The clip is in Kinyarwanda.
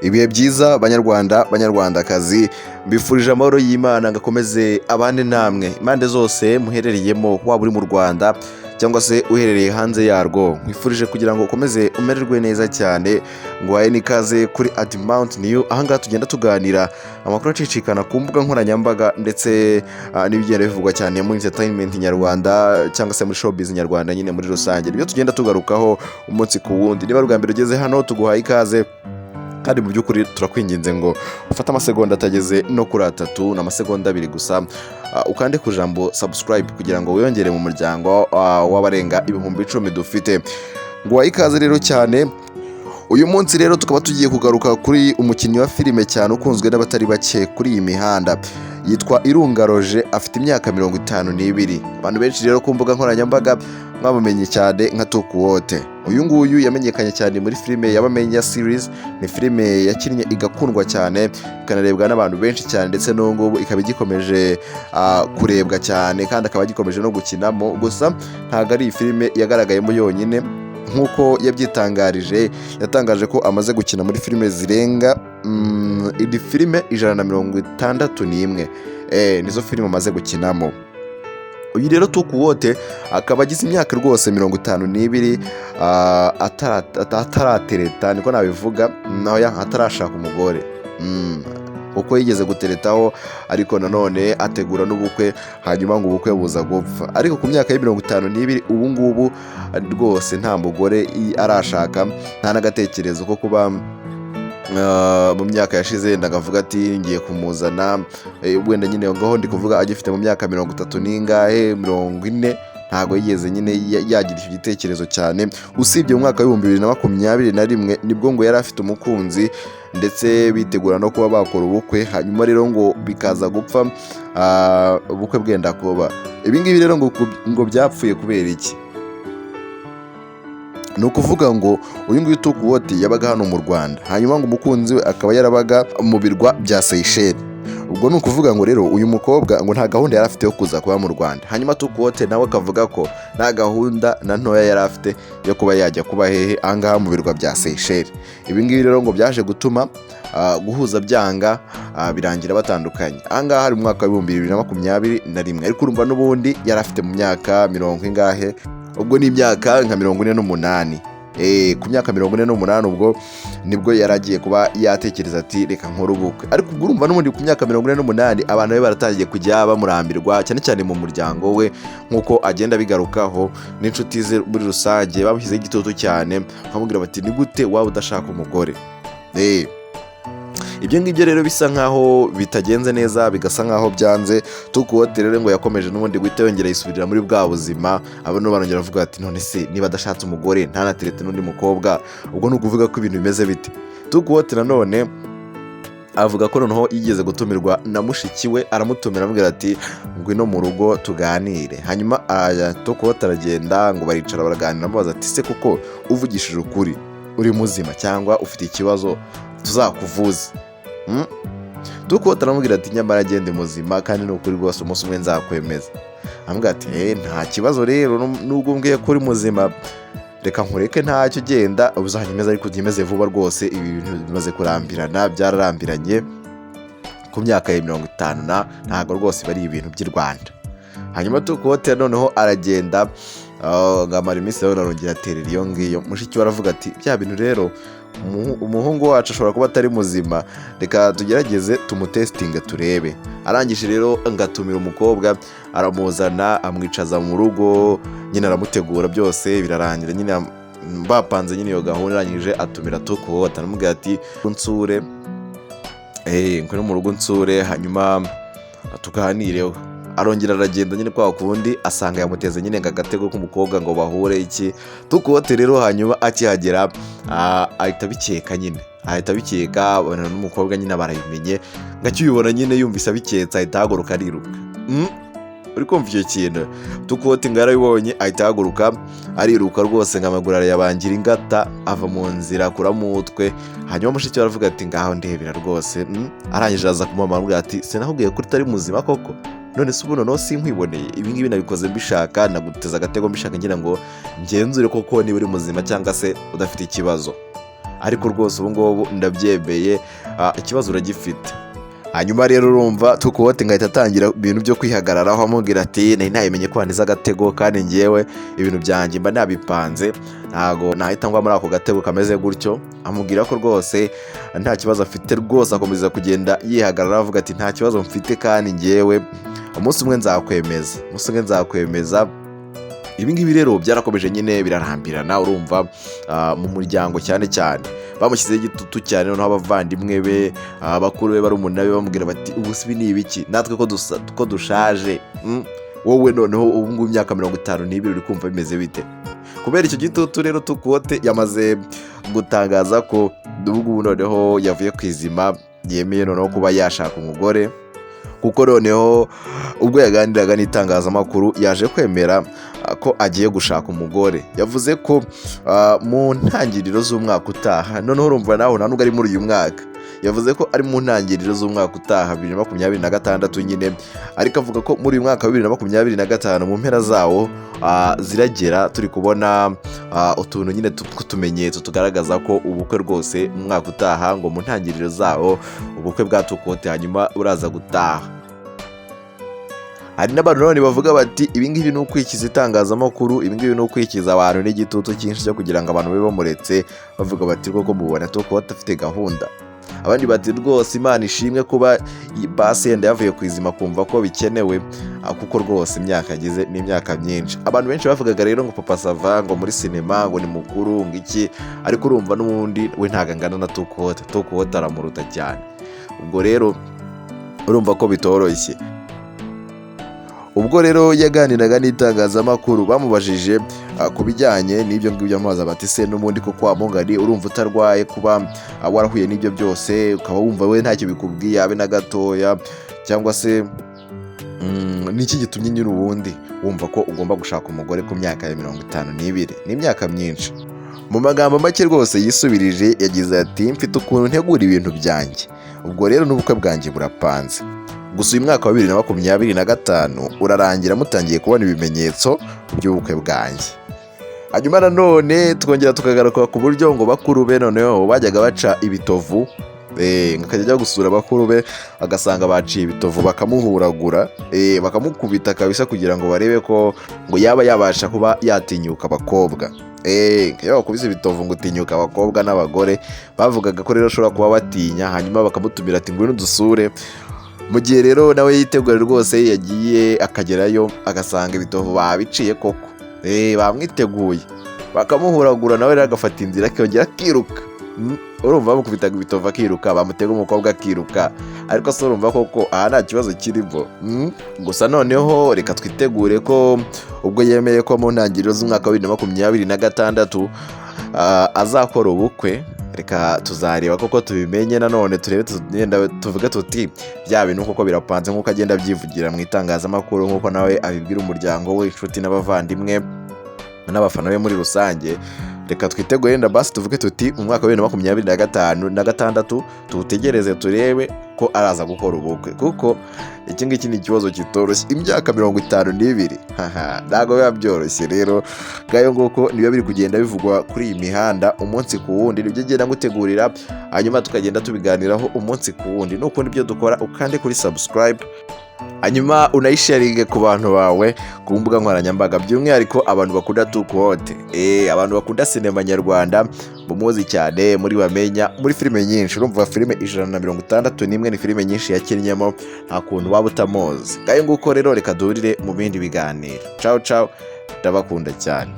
Ibihe byiza banyarwanda banyarwandakazi, mbifurije amahoro y'Imana ngakomeze abane namwe impande zose muherereyemo, waba uri mu Rwanda cyangwa se uherereye hanze yarwo. Nkwifurije kugira ngo ukomeze umererwe neza cyane, nguhaye n'ikaze kuri Admount New. Ahangaha tugenda tuganira amakuru acicikana ku mbuga nkoranyambaga ndetse n'ibigenda bivugwa cyane muri entertainment nyarwanda cyangwa se muri showbiz nyarwanda nyine muri rusange. Nibyo tugenda tugarukaho umunsi ku wundi. Niba bwa mbere ugeze hano tuguhaye ikaze, kandi mu by'ukuri turakwinginze ngo ufate amasegonda atageze no kuri 3 n'amasegonda 2 gusa, ukande ku jambo subscribe kugira ngo wiyongere mu muryango w'abarenga 10,000 dufite. Nguhaye ikaze rero cyane. Uyu munsi rero tukaba tugiye kugaruka kuri umukinnyi wa filime cyane ukunzwe n'abatari bake kuri iyi mihanda, yitwa Irunga Roger, afite imyaka 52. Abantu benshi rero ku mbuga nkoranyambaga mwamumenye cyane nka Tukuwote. Uyu nguyu yamenyekanye cyane muri filime y'Abamenya series, ni filime yakinnye igakundwa cyane ikanarebwa n'abantu benshi cyane, ndetse n'ubu ngubu ikaba igikomeje kurebwa cyane kandi akaba agikomeje no gukinamo. Gusa ntabwo ari iyi filime yagaragayemo yonyine nk'uko yabyitangarije. Yatangaje ko amaze gukina muri filime zirenga filime 161 nizo filime amaze gukinamo. Uyu rero Tukuwote akaba agize imyaka rwose 52, ataratereta, niko nabivuga, naho atarashaka umugore, kuko yigeze guteretaho ariko nanone ategura n'ubukwe, hanyuma ngo ubukwe buza gupfa. Ariko ku myaka ya 52 ubu ngubu rwose nta mugore arashaka, nta n'agatekerezo ko kuba mu myaka yashize ndagavuga ati ngiye kumuzana, wenda nyine ngaho ndi kuvuga agifite mu myaka 30 n'ingahe 40, ntago yigeze nyine yagira icyo gitekerezo cyane. Usibye mu mwaka wa 2021 nibwo ngo yari afite umukunzi ndetse bitegura no kuba bakora ubukwe, hanyuma rero ngo bikaza gupfa, ubukwe bwenda kuba. Ibi ngibi rero ngo byapfuye kubera iki? Ni ukuvuga ngo uyu nguyu Tukuwote yabaga hano mu Rwanda, hanyuma ngo umukunzi we akaba yarabaga mu birwa bya Seychelles. Ubwo ni ukuvuga ngo rero uyu mukobwa ngo nta gahunda yari afite yo kuza kuba mu Rwanda, hanyuma Tukuwote nawe akavuga ko nta gahunda na ntoya yari afite yo kuba yajya kuba hehe ahangaha mu birwa bya Seychelles. Ibi ngibi rero ngo byaje gutuma guhuza byanga, birangira batandukanye. Ahangaha hari mu mwaka wa 2021, ariko urumva n'ubundi yari afite mu myaka 40 ingahe, ubwo ni imyaka nka 48. Ku myaka 48 ubwo nibwo yaragiye kuba yatekereza ati reka nkore ubukwe. Ariko ubwo urumva n'ubundi ku myaka 48 abantu be baratangiye kujya bamurambirwa, cyane cyane mu muryango we, nk'uko agenda bigarukaho n'inshuti ze muri rusange bamushyizeho igitutu cyane, bakamubwira bati ni gute waba udashaka umugore. Ibyo ngibyo rero bisa nkaho bitagenze neza, bigasa nkaho byanze. Tukuwote rero ngo yakomeje n'ubundi guhita yongera yisubirira muri bwa buzima. Abantu barongera bavuga ati none se niba adashatse umugore ntanaterete n'undi mukobwa, ubwo ni ukuvuga ko ibintu bimeze bite? Tukuwote nanone avuga ko noneho yigeze gutumirwa na mushiki we, aramutumira amubwira ati ngwino mu rugo tuganire. Hanyuma Tukuwote aragenda, ngo baricara baraganira, amubaza ati se kuko uvugishije ukuri uri muzima cyangwa ufite ikibazo tuzakuvuze? Tukuwote aramubwira ati nyamara agende muzima kandi ni ukuri rwose, umunsi umwe nzakwemeza. Amubwira ati nta kibazo rero, nubwo mbwiye ko uri muzima reka nkureke ntacyo, genda uzanyemeza, ariko ugimeze vuba rwose, ibi bintu bimaze kurambirana, byararambiranye ku myaka ya 50 ntabwo rwose bari ibintu by'i Rwanda. Hanyuma Tukuwote noneho aragenda, ngamara iminsi rero arongera aterera iyo ngiyo. Mushiki we aravuga ati bya bintu rero umuhungu wacu ashobora kuba atari muzima, reka tugerageze tumutestinge turebe. Arangije rero ngatumira umukobwa, aramuzana amwicaza mu rugo, nyine aramutegura, byose birarangira, nyine bapanze nyine iyo gahunda. Arangije atumira Tukuwote, aramubwira ati unsure, ngwino mu rugo unsure, hanyuma tuganireho. Arongera aragenda nyine kwa kundi, asanga yamuteze nyine agatego k'umukobwa ngo bahure iki. Tukuwote rero hanyuma akihagera ahita bikeka, nyine ahita bikeka, abona n'umukobwa nyine barabimenye, ngakibibona nyine yumvise abiketse ahita ahaguruka ariruka. Uri kumva icyo kintu? Tukuwote ngo yarabibonye ahita ahaguruka ariruka rwose, nkamaguru arayabangira ingata, ava mu nzira akuramo umutwe. Hanyuma mushiki we aravuga ati ngaho ndebera rwose. Arangije aza kumama aramubwira ati sinakubwiye ko utari muzima koko? None se ubu noneho sinkwiboneye? Ibi ngibi nabikoze mbishaka, naguteza agatego mbishaka ngira ngo ngenzure koko niba uri muzima cyangwa se udafite ikibazo. ariko rwose ubu ngubu ndabyemeye, ikibazo uragifite. Hanyuma rero urumva Tukuwote ngahita atangira ibintu byo kwihagararaho amubwira ati nari nayimenye ko wandiza agatego kandi ngewe ibintu byanjye mba nabipanze, ntago nahita ngwa muri ako gatego kameze gutyo. Amubwira ko rwose nta kibazo afite rwose, akomeza kugenda yihagarara avuga ati nta kibazo mfite kandi ngewe umunsi umwe nzakwemeza. Ibi ngibi rero byarakomeje nyine birarambirana, urumva mu muryango cyane bamushyizeho igitutu cyane, noneho abavandimwe be, bakuru be, barumuna be bamubwira bati ubu sibi ni ibiki, natwe ko dushaje, wowe noneho ubu ngubu imyaka 52 uri kumva bimeze bite? Kubera icyo gitutu rero Tukuwote yamaze gutangaza ko ubu ngubu noneho yavuye ku izima, yemeye noneho kuba yashaka umugore, kuko noneho ubwo yaganiraga n'itangazamakuru yaje kwemera ko agiye gushaka umugore. Yavuze ko mu ntangiriro z'umwaka utaha, noneho urumva naho nta nubwo ari muri uyu mwaka, yavuze ko ari mu ntangiriro z'umwaka utaha 2026 nyine, ariko avuga ko muri uyu mwaka wa 2025 mu mpera zawo ziragera, turi kubona utuntu nyine tw'utumenyetso tugaragaza ko ubukwe rwose mu mwaka utaha, ngo mu ntangiriro zawo ubukwe bwa Tukuwote hanyuma uraza gutaha. Hari n'abantu none bavuga bati ibingibi ni ukwikiza itangazamakuru, ibingibi ni ukwikiza abantu n'igitutu cyinshi cyo kugira ngo abantu babe bamuretse, bavuga bati rwoko mubona Tukuwote afite gahunda. Abandi bati rwose Imana ishimwe kuba basi yenda yavuye ku izima kumva ko bikenewe, kuko rwose imyaka agize ni imyaka myinshi. Abantu benshi bavugaga rero ngo Papa Sava ngo muri sinema ngo ni mukuru ngiki, ariko urumva n'ubundi we ntago angana na Tukuwote aramuruta cyane. Ubwo rero urumva ko bitoroshye. Ubwo rero yaganiraga n'itangazamakuru bamubajije ku bijyanye n'ibyo ngibyo, amaza bati se n'ubundi koko wamungari urumva utarwaye kuba warahuye n'ibyo byose, ukaba wumva we ntacyo bikubwiye abe na gatoya, cyangwa se niki gitumye nyine ubundi wumva ko ugomba gushaka umugore ku myaka ya 52? Ni imyaka myinshi. Mu magambo make rwose yisubirije yagize ati mfite ukuntu ntegura ibintu byanjye, ubwo rero n'ubukwe bwanjye burapanze. Gusa uyu mwaka wa 2025 urarangira mutangiye kubona ibimenyetso by'ubukwe bwanjye. Hanyuma nanone twongera tukagaruka ku buryo ngo bakuru be noneho bajyaga baca ibitovu, akajya gusura bakuru be agasanga baciye ibitovu bakamuhuragura, bakamukubita kabisa kugira ngo barebe ko ngo yaba yabasha kuba yatinyuka abakobwa. Iyo bakubise ibitovu ngo utinyuka abakobwa n'abagore, bavugaga ko rero ashobora kuba batinya, hanyuma bakamutumira ati ngwino dusure. Mu gihe rero nawe yitegura rwose yagiye akagerayo agasanga ibitovu babiciye koko, bamwiteguye bakamuhuragura, nawe rero agafata inzira akongera akiruka. Urumva bamukubitaga ibitovu akiruka, bamutega umukobwa akiruka, ariko se urumva koko aha nta kibazo kirimo. Gusa noneho reka twitegure ko ubwo yemeye ko mu ntangiriro z'umwaka wa 2026 azakora ubukwe. Reka tuzareba koko tubimenye, nanone turebe tuvuge tuti bya bintu koko birapanze nk'uko agenda abyivugira mu itangazamakuru, nk'uko nawe abibwira umuryango we, inshuti n'abavandimwe n'abafana be muri rusange. Reka twitegure wenda basi tuvuge tuti mu mwaka wa 2026 tuwutegereze turebe ko araza gukora ubukwe, kuko iki ngiki ni ikibazo kitoroshye. Imyaka 52 ntabwo biba byoroshye. Rero ngayo nguko niyo biri kugenda bivugwa kuri iyi mihanda umunsi ku wundi, nibyo ngenda ngutegurira, hanyuma tukagenda tubiganiraho umunsi ku wundi. Nuko nibyo dukora, ukande kuri subscribe, hanyuma unayisharinge ku bantu bawe ku mbuga nkoranyambaga, by'umwihariko abantu bakunda Tukuwote, abantu bakunda sinema nyarwanda, bumuzi cyane muri bamenya muri filime nyinshi. Urumva filime 161 ni filime nyinshi yakinnyemo, nta kuntu waba utamuzi. Ngayo nguko rero reka duhurire mu bindi biganiro. Ciao ndabakunda cyane.